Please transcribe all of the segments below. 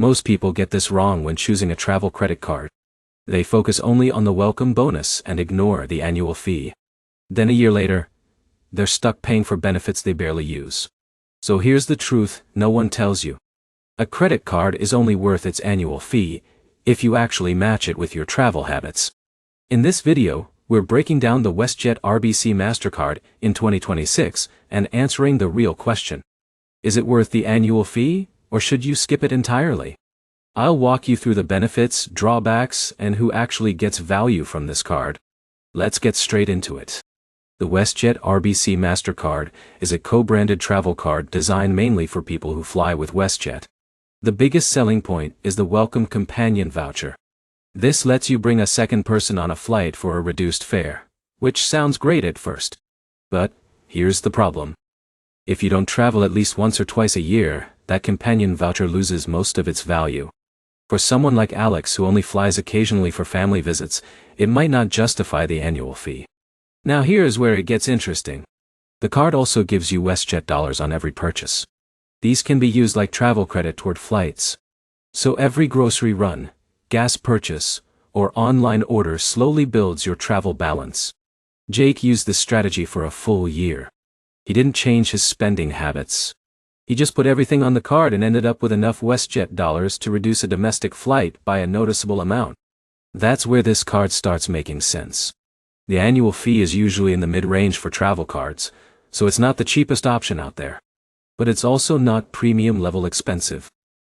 Most people get this wrong when choosing a travel credit card. They focus only on the welcome bonus and ignore the annual fee. Then a year later, they're stuck paying for benefits they barely use. So here's the truth no one tells you. A credit card is only worth its annual fee if you actually match it with your travel habits. In this video, we're breaking down the WestJet RBC Mastercard in 2026 and answering the real question. Is it worth the annual fee, or should you skip it entirely? I'll walk you through the benefits, drawbacks, and who actually gets value from this card. Let's get straight into it. The WestJet RBC Mastercard is a co-branded travel card designed mainly for people who fly with WestJet. The biggest selling point is the Welcome Companion voucher. This lets you bring a second person on a flight for a reduced fare, which sounds great at first. But here's the problem. If you don't travel at least once or twice a year, that companion voucher loses most of its value. For someone like Alex who only flies occasionally for family visits, it might not justify the annual fee. Now here's where it gets interesting. The card also gives you WestJet dollars on every purchase. These can be used like travel credit toward flights. So every grocery run, gas purchase, or online order slowly builds your travel balance. Jake used this strategy for a full year. He didn't change his spending habits. He just put everything on the card and ended up with enough WestJet dollars to reduce a domestic flight by a noticeable amount. That's where this card starts making sense. The annual fee is usually in the mid-range for travel cards, so it's not the cheapest option out there. But it's also not premium-level expensive.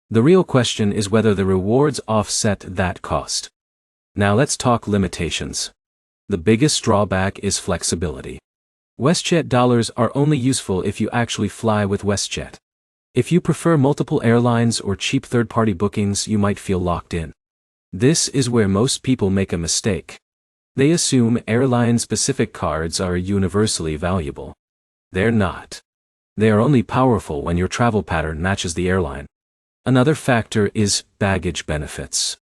The real question is whether the rewards offset that cost. Now let's talk limitations. The biggest drawback is flexibility. WestJet dollars are only useful if you actually fly with WestJet. If you prefer multiple airlines or cheap third-party bookings, you might feel locked in. This is where most people make a mistake. They assume airline-specific cards are universally valuable. They're not. They are only powerful when your travel pattern matches the airline. Another factor is baggage benefits.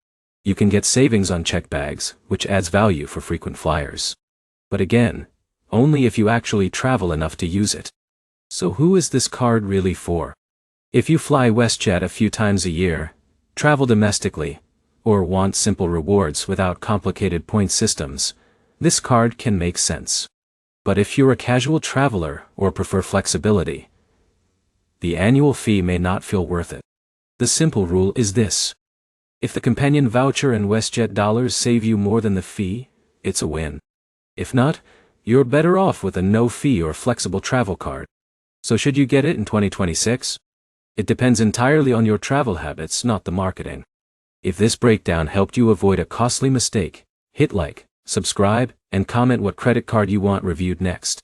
You can get savings on checked bags, which adds value for frequent flyers. But again, only if you actually travel enough to use it. So who is this card really for? If you fly WestJet a few times a year, travel domestically, or want simple rewards without complicated point systems, this card can make sense. But if you're a casual traveler or prefer flexibility, the annual fee may not feel worth it. The simple rule is this. If the companion voucher and WestJet dollars save you more than the fee, it's a win. If not, you're better off with a no-fee or flexible travel card. So should you get it in 2026? It depends entirely on your travel habits, not the marketing. If this breakdown helped you avoid a costly mistake, hit like, subscribe, and comment what credit card you want reviewed next.